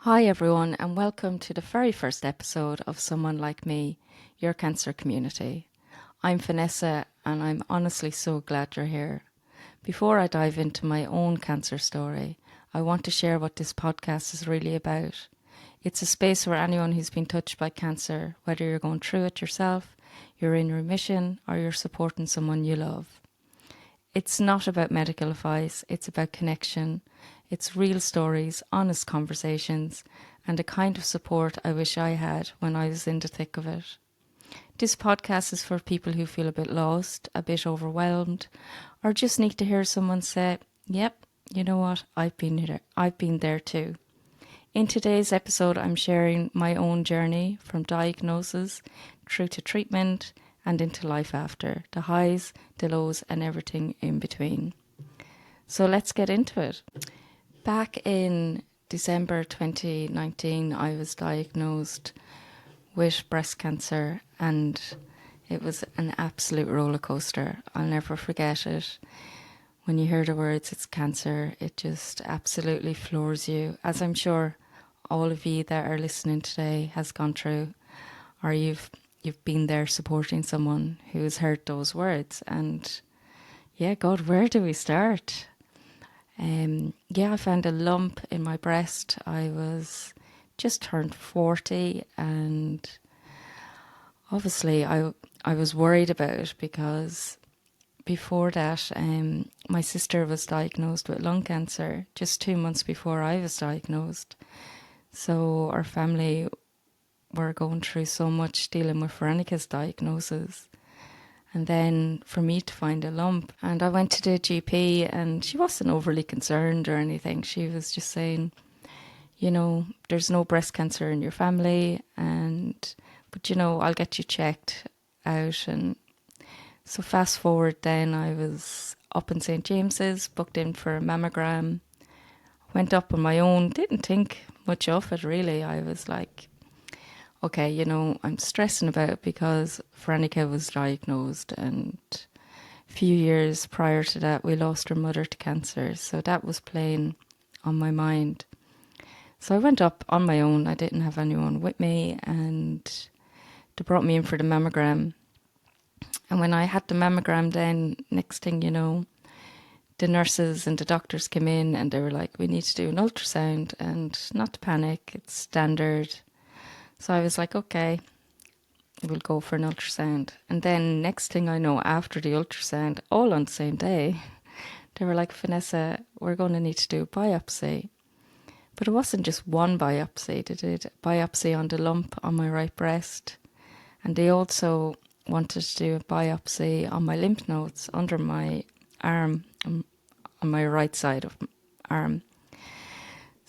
Hi, everyone, and welcome to the very first episode of Someone Like Me, your cancer community. I'm Vanessa, and I'm honestly so glad you're here. Before I dive into my own cancer story, I want to share what this podcast is really about. It's a space where anyone who's been touched by cancer, whether you're going through it yourself, you're in remission, or you're supporting someone you love. It's not about medical advice, it's about connection. It's real stories, honest conversations, and the kind of support I wish I had when I was in the thick of it. This podcast is for people who feel a bit lost, a bit overwhelmed, or just need to hear someone say, "Yep, you know what? I've been there. I've been there too." In today's episode, I'm sharing my own journey from diagnosis through to treatment and into life after, the highs, the lows, and everything in between. So let's get into it. Back in December 2019, I was diagnosed with breast cancer, and it was an absolute roller coaster. I'll never forget it. When you hear the words "it's cancer," it just absolutely floors you, as I'm sure all of you that are listening today has gone through, or you've been there supporting someone who has heard those words. And yeah, God, where do we start? I found a lump in my breast. I was just turned 40, and obviously I was worried about it because before that, my sister was diagnosed with lung cancer just 2 months before I was diagnosed. So our family were going through so much dealing with Veronica's diagnosis. And then for me to find a lump, and I went to the GP, and she wasn't overly concerned or anything. She was just saying, there's no breast cancer in your family, but I'll get you checked out. And so fast forward, then I was up in St. James's, booked in for a mammogram, went up on my own, didn't think much of it really. I was like, okay, I'm stressing about it because Veronica was diagnosed, and a few years prior to that, we lost her mother to cancer. So that was playing on my mind. So I went up on my own. I didn't have anyone with me, and they brought me in for the mammogram. And when I had the mammogram, then next thing you know, the nurses and the doctors came in and they were like, "We need to do an ultrasound," and not to panic, it's standard. So I was like, okay, we'll go for an ultrasound. And then next thing I know, after the ultrasound, all on the same day, they were like, "Vanessa, we're going to need to do a biopsy." But it wasn't just one biopsy. They did a biopsy on the lump on my right breast. And they also wanted to do a biopsy on my lymph nodes under my arm, on my right side of my arm.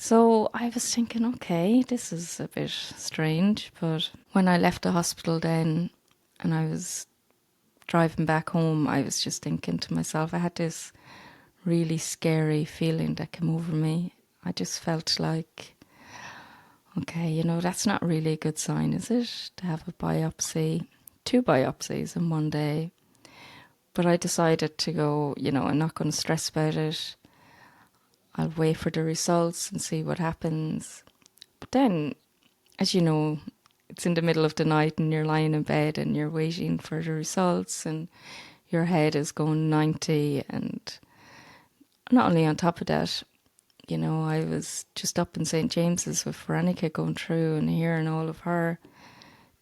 So I was thinking, okay, this is a bit strange. But when I left the hospital then and I was driving back home, I was just thinking to myself, I had this really scary feeling that came over me. I just felt like, okay, that's not really a good sign, is it? To have a biopsy, 2 biopsies in one day. But I decided to go, I'm not going to stress about it. I'll wait for the results and see what happens. But then, as you know, it's in the middle of the night and you're lying in bed and you're waiting for the results and your head is going 90. And not only on top of that, I was just up in St. James's with Veronica going through and hearing all of her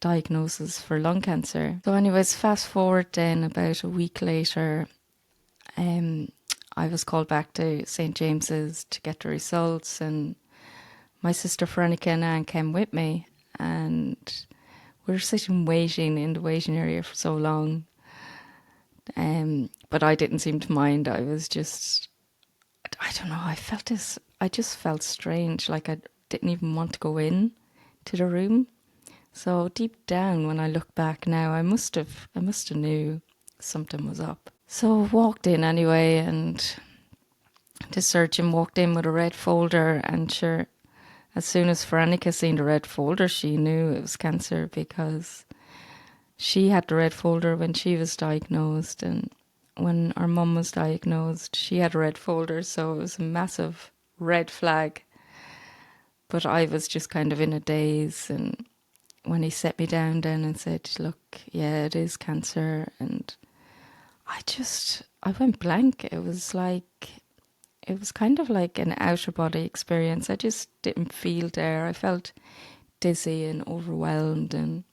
diagnosis for lung cancer. So anyways, fast forward then about a week later, I was called back to St. James's to get the results, and my sister Veronica and Anne came with me, and we were sitting waiting in the waiting area for so long. But I didn't seem to mind. I was just, I don't know, I just felt strange, like I didn't even want to go in to the room. So deep down, when I look back now, I must have knew something was up. So walked in anyway, and the surgeon walked in with a red folder, and sure, as soon as Veronica seen the red folder, she knew it was cancer because she had the red folder when she was diagnosed, and when our mum was diagnosed, she had a red folder, so it was a massive red flag. But I was just kind of in a daze, and when he set me down then and said, look, yeah, it is cancer, and I went blank. It was kind of like an outer body experience. I just didn't feel there. I felt dizzy and overwhelmed, and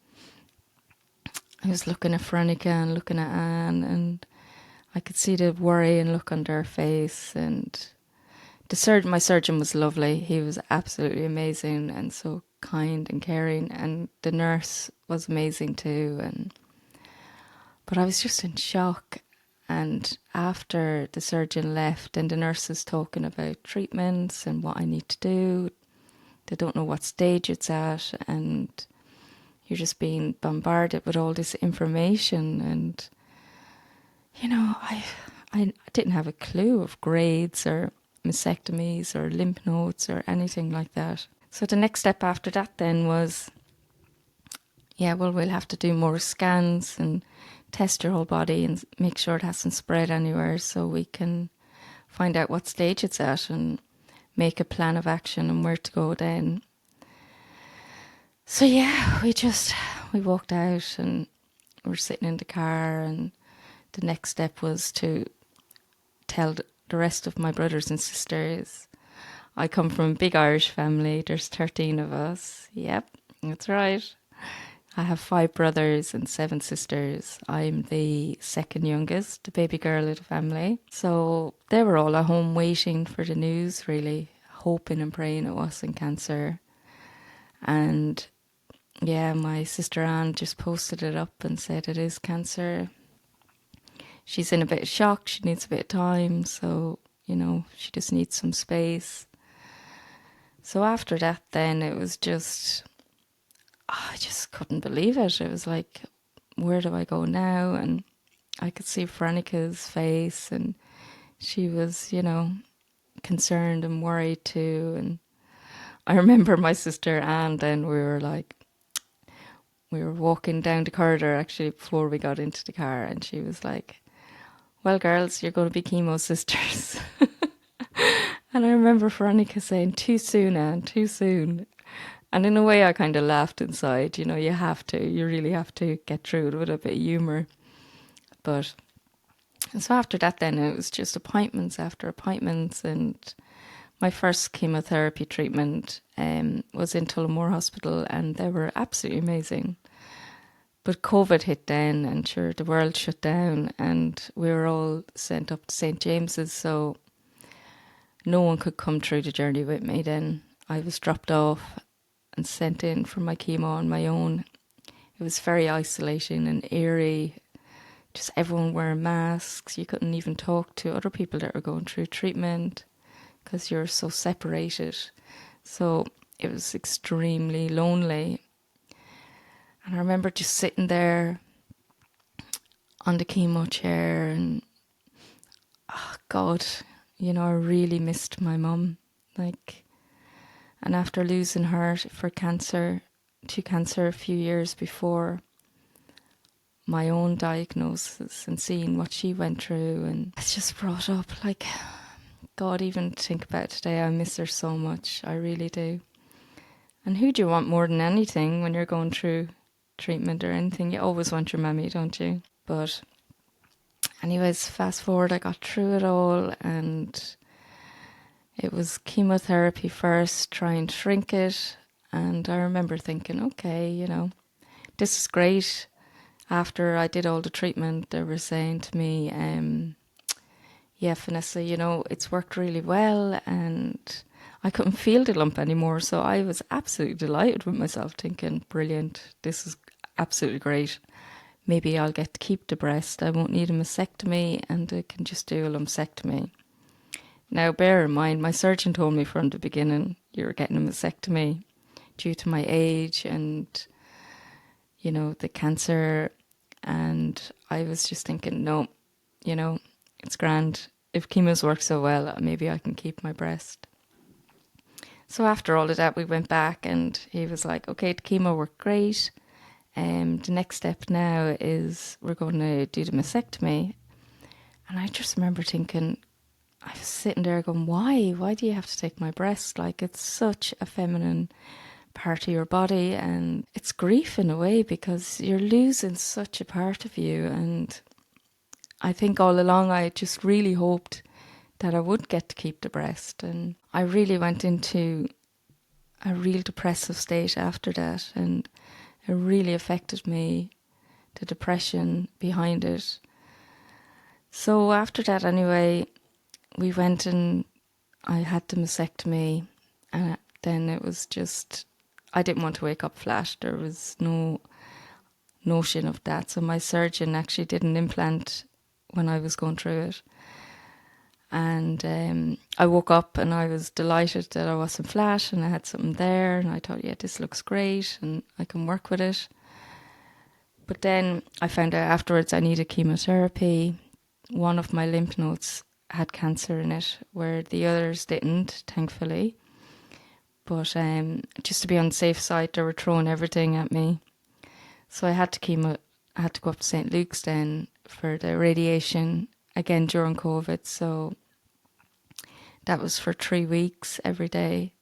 I was looking at Veronica and looking at Anne, and I could see the worry and look on their face. And my surgeon was lovely. He was absolutely amazing and so kind and caring, and the nurse was amazing too. But I was just in shock. And after the surgeon left and the nurse is talking about treatments and what I need to do, they don't know what stage it's at, and you're just being bombarded with all this information. And, I didn't have a clue of grades or mastectomies or lymph nodes or anything like that. So the next step after that then was, we'll have to do more scans and test your whole body and make sure it hasn't spread anywhere, so we can find out what stage it's at and make a plan of action and where to go then. So we walked out and we're sitting in the car, and the next step was to tell the rest of my brothers and sisters. I come from a big Irish family. There's 13 of us. Yep, that's right. I have 5 brothers and 7 sisters. I'm the second youngest, the baby girl of the family. So they were all at home waiting for the news, really, hoping and praying it wasn't cancer. And my sister Anne just posted it up and said it is cancer. She's in a bit of shock. She needs a bit of time. So, she just needs some space. So after that, then it was just... I just couldn't believe it. It was like, where do I go now? And I could see Veronica's face, and she was, concerned and worried too. And I remember my sister Anne, then we were walking down the corridor actually before we got into the car, and she was like, well, girls, you're going to be chemo sisters. And I remember Veronica saying, too soon, Anne, too soon. And in a way, I kind of laughed inside. You really have to get through it with a bit of humour. But so after that, then it was just appointments after appointments. And my first chemotherapy treatment was in Tullamore Hospital, and they were absolutely amazing. But COVID hit then, and sure, the world shut down, and we were all sent up to St. James's, so no one could come through the journey with me then. I was dropped off and sent in for my chemo on my own. It was very isolating and eerie. Just everyone wearing masks. You couldn't even talk to other people that were going through treatment because you're so separated. So it was extremely lonely. And I remember just sitting there on the chemo chair and, oh God, I really missed my mum. And after losing her to cancer a few years before, my own diagnosis and seeing what she went through, and it's just brought up, God, even think about it today, I miss her so much. I really do. And who do you want more than anything when you're going through treatment or anything? You always want your mammy, don't you? But anyways, fast forward, I got through it all, and it was chemotherapy first, try and shrink it. And I remember thinking, okay, this is great. After I did all the treatment, they were saying to me, Vanessa, it's worked really well. And I couldn't feel the lump anymore. So I was absolutely delighted with myself, thinking, brilliant, this is absolutely great. Maybe I'll get to keep the breast. I won't need a mastectomy, and I can just do a lumpectomy. Now, bear in mind, my surgeon told me from the beginning, you were getting a mastectomy due to my age and, the cancer. And I was just thinking, no, it's grand. If chemo's work so well, maybe I can keep my breast. So after all of that, we went back, and he was like, okay, the chemo worked great. The next step now is we're going to do the mastectomy. And I just remember thinking, I was sitting there going, why? Why do you have to take my breast? Like, it's such a feminine part of your body, and it's grief in a way because you're losing such a part of you. And I think all along I just really hoped that I would get to keep the breast. And I really went into a real depressive state after that, and it really affected me, the depression behind it. So after that, anyway, we went and I had the mastectomy, and then it was just, I didn't want to wake up flat. There was no notion of that. So my surgeon actually did an implant when I was going through it. And I woke up and I was delighted that I wasn't flat and I had something there. And I thought, yeah, this looks great and I can work with it. But then I found out afterwards I needed chemotherapy. One of my lymph nodes had cancer in it, where the others didn't, thankfully. But just to be on the safe side, they were throwing everything at me. So I had to go up to St. Luke's then for the radiation, again during COVID. So that was for 3 weeks every day.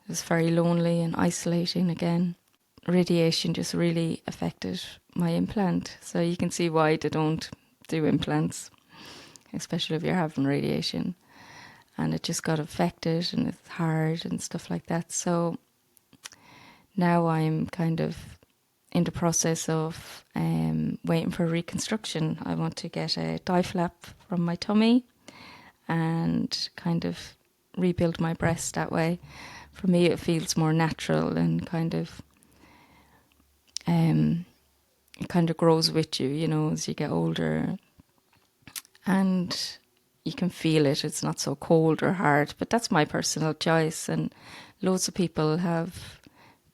It was very lonely and isolating again. Radiation just really affected my implant. So you can see why they don't do implants, especially if you're having radiation. And it just got affected and it's hard and stuff like that. So now I'm kind of in the process of waiting for reconstruction. I want to get a thigh flap from my tummy and kind of rebuild my breast that way. For me, it feels more natural and it kind of grows with you, you know, as you get older. And you can feel it. It's not so cold or hard, but that's my personal choice. And loads of people have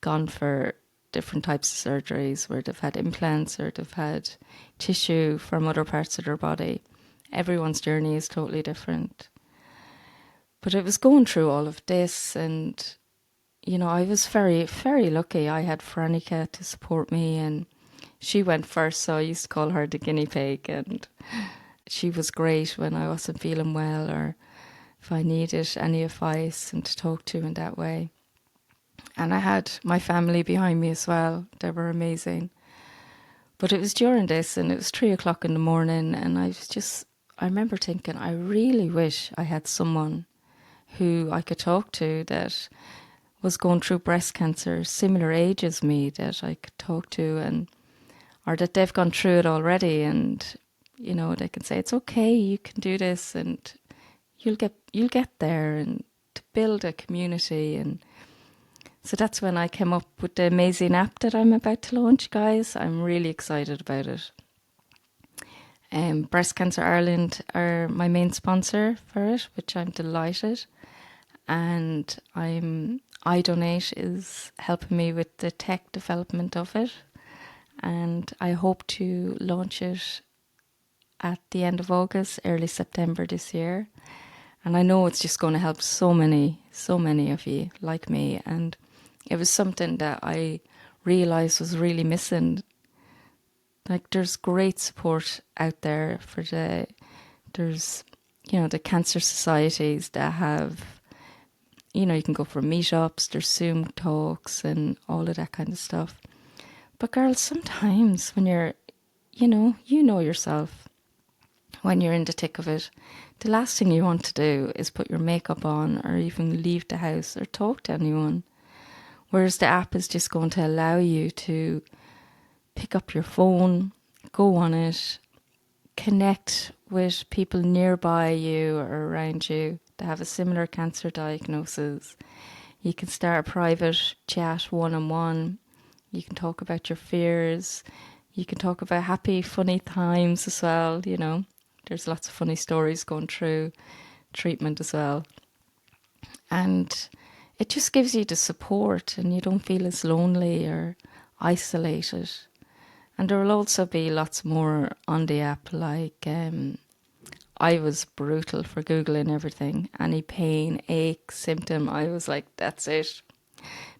gone for different types of surgeries where they've had implants or they've had tissue from other parts of their body. Everyone's journey is totally different. But it was going through all of this, and you know, I was very, very lucky. I had Veronica to support me, and she went first, so I used to call her the guinea pig, and she was great when I wasn't feeling well or if I needed any advice and to talk to in that way. And I had my family behind me as well. They were amazing. But it was during this, and it was 3 o'clock in the morning, and I remember thinking, I really wish I had someone who I could talk to that was going through breast cancer, similar age as me, that I could talk to, and or that they've gone through it already, and you know, they can say it's okay, you can do this, and you'll get there, and to build a community. And so that's when I came up with the amazing app that I'm about to launch, guys. I'm really excited about it. Breast Cancer Ireland are my main sponsor for it, which I'm delighted. And iDonate is helping me with the tech development of it. And I hope to launch it at the end of August, early September this year. And I know it's just going to help so many of you like me. And it was something that I realised was really missing. Like, there's great support out there there's, you know, the cancer societies that have, you know, you can go for meetups, there's Zoom talks and all of that kind of stuff. But girls, sometimes when you're, you know yourself, when you're in the thick of it, the last thing you want to do is put your makeup on or even leave the house or talk to anyone. Whereas the app is just going to allow you to pick up your phone, go on it, connect with people nearby you or around you that have a similar cancer diagnosis. You can start a private chat one-on-one. You can talk about your fears. You can talk about happy, funny times as well, you know. There's lots of funny stories going through treatment as well. And it just gives you the support and you don't feel as lonely or isolated. And there will also be lots more on the app, like I was brutal for Googling everything. Any pain, ache, symptom, I was like, that's it.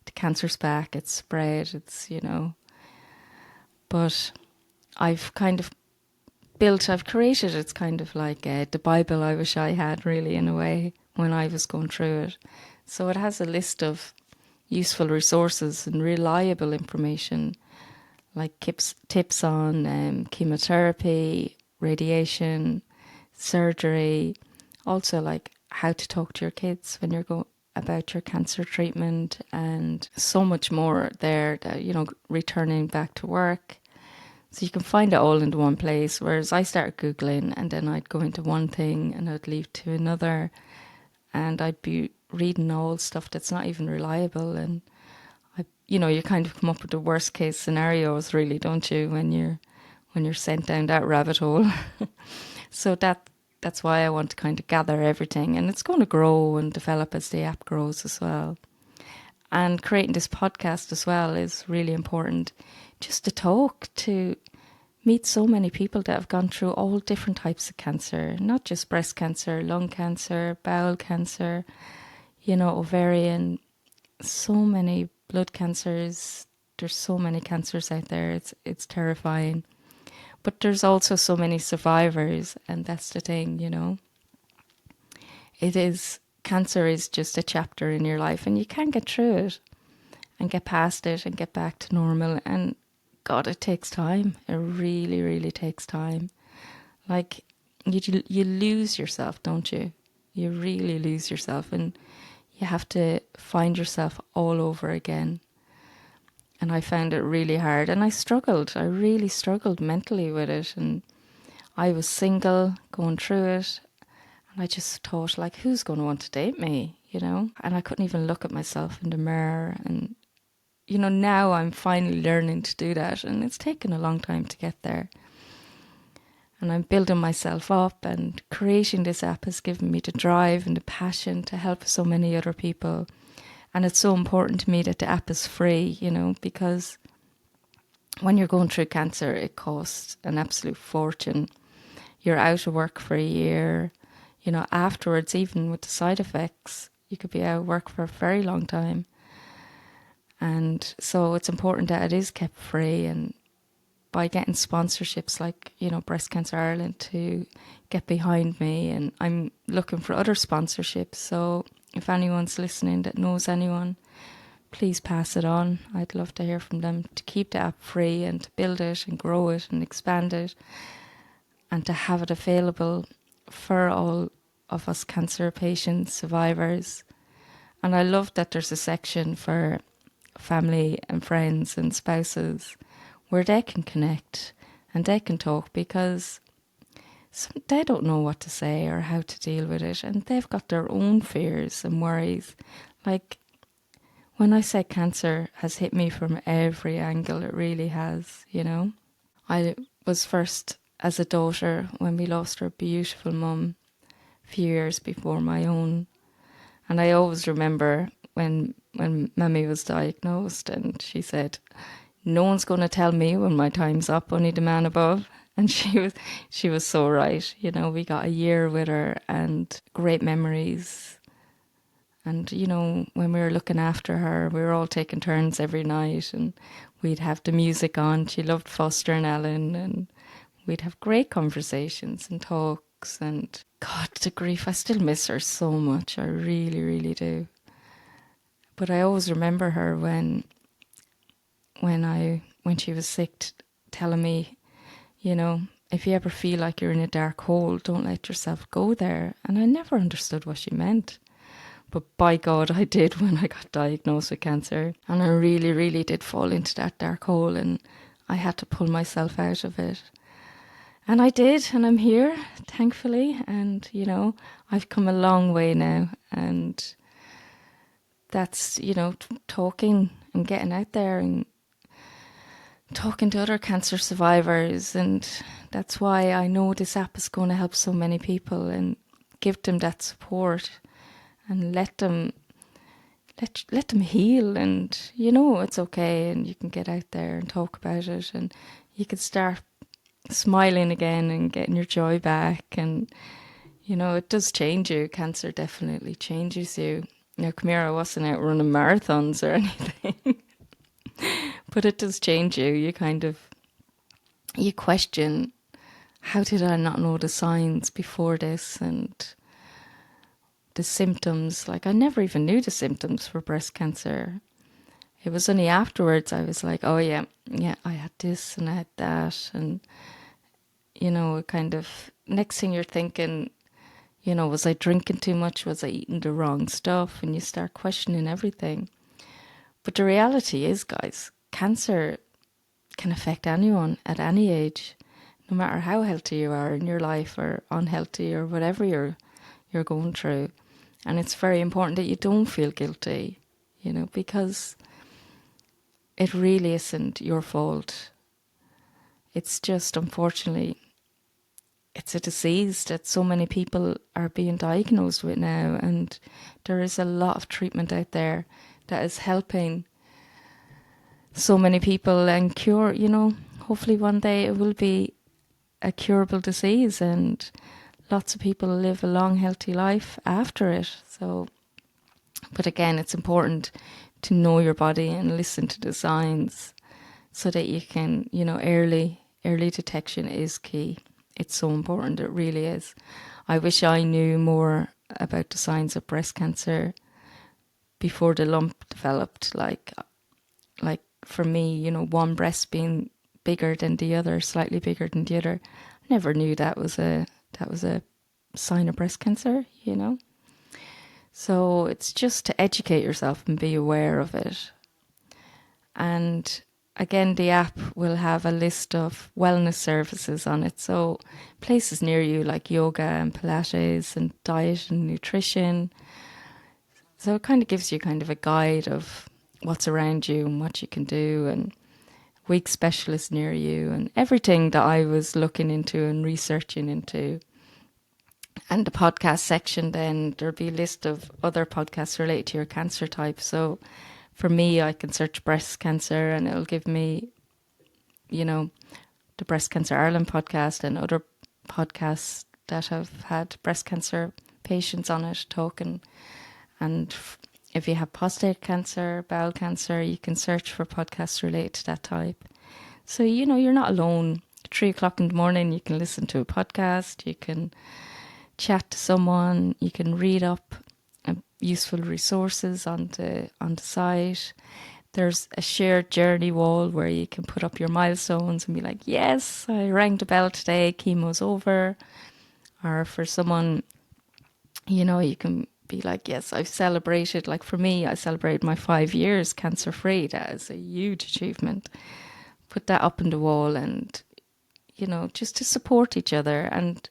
The cancer's back, it's spread, it's, you know. But I've kind of I've created, it's kind of like the Bible I wish I had, really, in a way, when I was going through it. So it has a list of useful resources and reliable information, like tips on chemotherapy, radiation, surgery, also like how to talk to your kids when you're going about your cancer treatment, and so much more there that, returning back to work. So you can find it all into one place, whereas I started Googling and then I'd go into one thing and I'd leave to another, and I'd be reading all stuff that's not even reliable. And you kind of come up with the worst case scenarios, really, don't you, when you're sent down that rabbit hole. So that's why I want to kind of gather everything, and it's going to grow and develop as the app grows as well. And creating this podcast as well is really important, just to talk, to meet so many people that have gone through all different types of cancer, not just breast cancer, lung cancer, bowel cancer, ovarian, so many blood cancers. There's so many cancers out there. It's terrifying. But there's also so many survivors, and that's the thing, Cancer is just a chapter in your life, and you can get through it and get past it and get back to normal. And God, it takes time. It really, really takes time. Like, you lose yourself, don't you? You really lose yourself, and you have to find yourself all over again. And I found it really hard, and I struggled. I really struggled mentally with it. And I was single, going through it, and I just thought, like, who's going to want to date me, And I couldn't even look at myself in the mirror. And, now I'm finally learning to do that, and it's taken a long time to get there. And I'm building myself up, and creating this app has given me the drive and the passion to help so many other people. And it's so important to me that the app is free, because when you're going through cancer, it costs an absolute fortune. You're out of work for a year. Afterwards, even with the side effects, you could be out of work for a very long time. And so it's important that it is kept free, and by getting sponsorships like, Breast Cancer Ireland to get behind me, and I'm looking for other sponsorships. So if anyone's listening that knows anyone, please pass it on. I'd love to hear from them, to keep the app free and to build it and grow it and expand it, and to have it available for all of us cancer patients, survivors. And I love that there's a section for family and friends and spouses where they can connect and they can talk, because they don't know what to say or how to deal with it, and they've got their own fears and worries. Like, when I say cancer has hit me from every angle, it really has, I was first as a daughter when we lost our beautiful mum a few years before my own. And I always remember when Mummy was diagnosed, and she said, "No one's going to tell me when my time's up, only the man above." And she was so right. We got a year with her and great memories. And, when we were looking after her, we were all taking turns every night, and we'd have the music on. She loved Foster and Ellen, and we'd have great conversations and talks. And God, the grief, I still miss her so much. I really, really do. But I always remember her when she was sick, telling me, if you ever feel like you're in a dark hole, don't let yourself go there. And I never understood what she meant. But by God, I did when I got diagnosed with cancer. And I really, really did fall into that dark hole, and I had to pull myself out of it. And I did, and I'm here, thankfully. And, I've come a long way now. And that's, talking and getting out there and talking to other cancer survivors. And that's why I know this app is going to help so many people, and give them that support and let them heal. And it's okay, and you can get out there and talk about it, and you can start smiling again and getting your joy back. And it does change you. Cancer definitely changes you. Now, come here, I wasn't out running marathons or anything. But it does change you. You question how did I not know the signs before this and the symptoms? Like, I never even knew the symptoms for breast cancer. It was only afterwards I was like, oh yeah, I had this and I had that. And, kind of next thing you're thinking, was I drinking too much? Was I eating the wrong stuff? And you start questioning everything. But the reality is, guys, cancer can affect anyone at any age, no matter how healthy you are in your life or unhealthy or whatever you're going through. And it's very important that you don't feel guilty, because it really isn't your fault. It's just, unfortunately, it's a disease that so many people are being diagnosed with now, and there is a lot of treatment out there that is helping so many people and cure, hopefully one day it will be a curable disease and lots of people live a long, healthy life after it. So, but again, it's important to know your body and listen to the signs so that you can, early detection is key. It's so important. It really is. I wish I knew more about the signs of breast cancer before the lump developed. Like for me, one breast being bigger than the other, slightly bigger than the other. I never knew that was a sign of breast cancer. So it's just to educate yourself and be aware of it. And again, the app will have a list of wellness services on it. So places near you like yoga and Pilates and diet and nutrition. So it kind of gives you kind of a guide of what's around you and what you can do, and weak specialists near you and everything that I was looking into and researching into. And the podcast section, then there'll be a list of other podcasts related to your cancer type. So for me, I can search breast cancer and it'll give me, the Breast Cancer Ireland podcast and other podcasts that have had breast cancer patients on it talking. And if you have prostate cancer, bowel cancer, you can search for podcasts related to that type. So, you're not alone. 3:00 in the morning, you can listen to a podcast, you can chat to someone, you can read up useful resources on the site. There's a shared journey wall where you can put up your milestones and be like, yes, I rang the bell today, chemo's over. Or for someone, you can be like, yes, I've celebrated. Like for me, I celebrated my 5 years cancer free. That is a huge achievement. Put that up on the wall and, just to support each other. And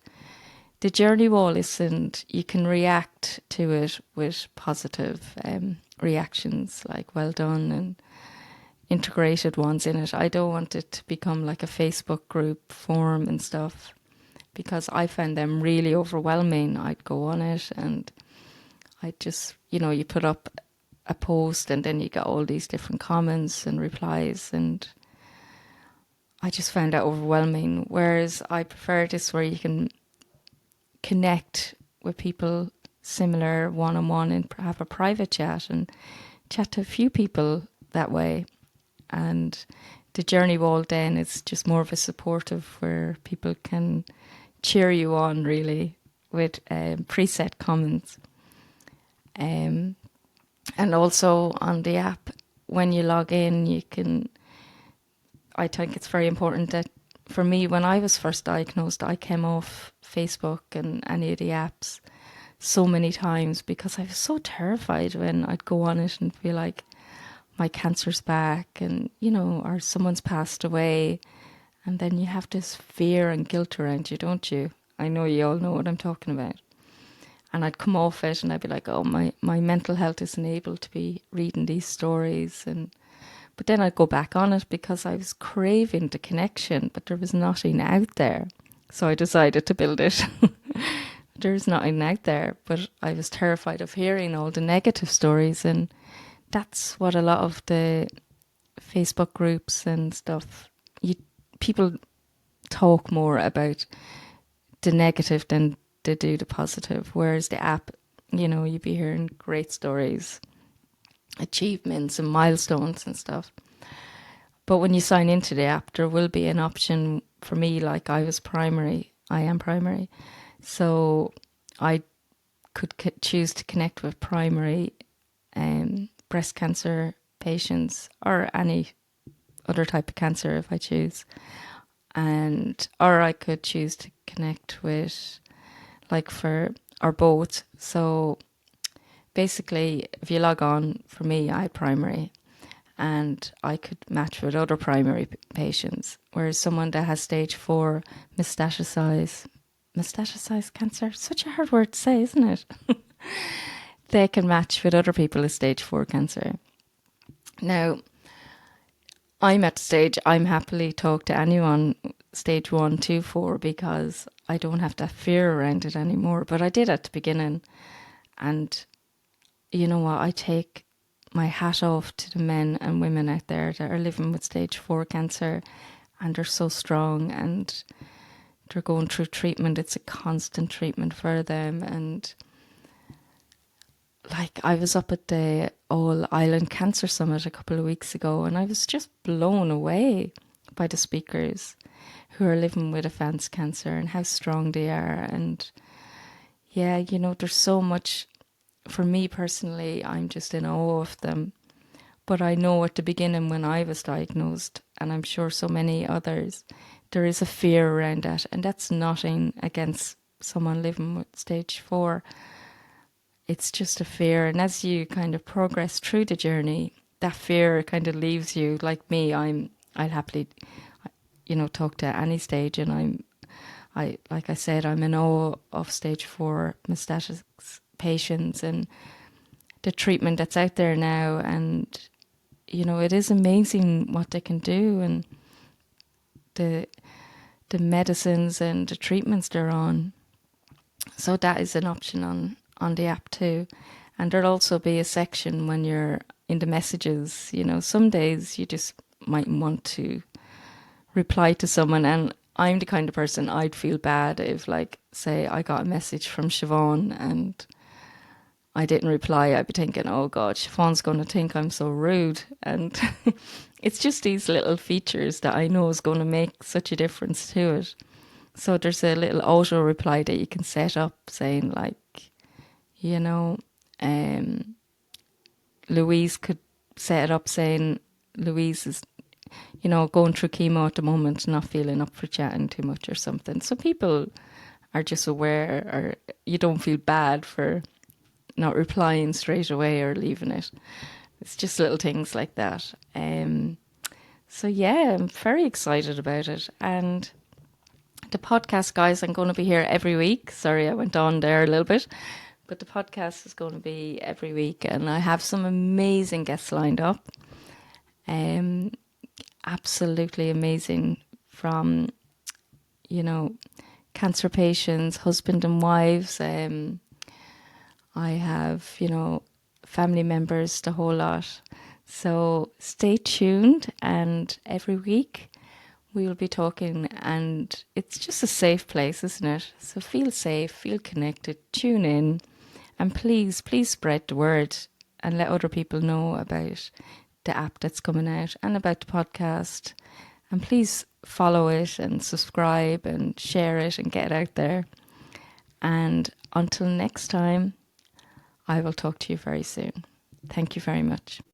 the journey wall isn't, you can react to it with positive reactions, like well done and integrated ones in it. I don't want it to become like a Facebook group forum and stuff, because I found them really overwhelming. I'd go on it and I just, you put up a post and then you get all these different comments and replies, and I just found that overwhelming. Whereas I prefer this where you can connect with people similar one-on-one and have a private chat and chat to a few people that way. And the journey wall then is just more of a supportive where people can cheer you on really with preset comments. And also on the app, when you log in, I think it's very important that for me, when I was first diagnosed, I came off Facebook and any of the apps so many times because I was so terrified when I'd go on it and be like, my cancer's back and, or someone's passed away. And then you have this fear and guilt around you, don't you? I know you all know what I'm talking about. And I'd come off it and I'd be like, oh, my mental health isn't able to be reading these stories. But then I'd go back on it because I was craving the connection, but there was nothing out there. So I decided to build it. There's nothing out there, but I was terrified of hearing all the negative stories. And that's what a lot of the Facebook groups and stuff, people talk more about the negative than they do the positive. Whereas the app, you'd be hearing great stories, achievements and milestones and stuff. But when you sign into the app, there will be an option for me, like I am primary. So I could choose to connect with primary breast cancer patients or any other type of cancer if I choose. Or I could choose to connect with or both. So basically, if you log on, for me, I had primary, and I could match with other primary patients. Whereas someone that has stage 4 metastasized cancer, such a hard word to say, isn't it? They can match with other people with stage 4 cancer. Now, I'm at the stage I'm happily talk to anyone stage 1, 2, 4 because I don't have that fear around it anymore. But I did at the beginning, and you know what? I take my hat off to the men and women out there that are living with stage 4 cancer, and they're so strong and they're going through treatment. It's a constant treatment for them. And like, I was up at the All Island Cancer Summit a couple of weeks ago, and I was just blown away by the speakers who are living with advanced cancer and how strong they are. And yeah, you know, there's so much. For me personally, I'm just in awe of them. But I know at the beginning when I was diagnosed, and I'm sure so many others, there is a fear around that. And that's nothing against someone living with stage 4. It's just a fear. And as you kind of progress through the journey, that fear kind of leaves you. Like me, I'll happily, talk to any stage. And like I said, I'm in awe of stage 4 metastasis patients and the treatment that's out there now. And, you know, it is amazing what they can do, and the medicines and the treatments they're on. So that is an option on the app too. And there'll also be a section when you're in the messages. You know, some days you just might want to reply to someone, and I'm the kind of person, I'd feel bad if, like, say I got a message from Siobhan and I didn't reply. I'd be thinking, oh God, Siobhan's going to think I'm so rude. And it's just these little features that I know is going to make such a difference to it. So there's a little auto reply that you can set up saying, like, you know, Louise could set it up saying Louise is, you know, going through chemo at the moment, not feeling up for chatting too much or something. So people are just aware, or you don't feel bad for not replying straight away or leaving it. It's just little things like that. So yeah, I'm very excited about it. And the podcast, guys, I'm going to be here every week. Sorry, I went on there a little bit. But the podcast is going to be every week. And I have some amazing guests lined up. Absolutely amazing, from, you know, cancer patients, husband and wives. I have, you know, family members, the whole lot. So stay tuned, and every week we will be talking, and it's just a safe place, isn't it? So feel safe, feel connected, tune in, and please spread the word and let other people know about the app that's coming out and about the podcast. And please follow it and subscribe and share it and get it out there. And until next time, I will talk to you very soon. Thank you very much.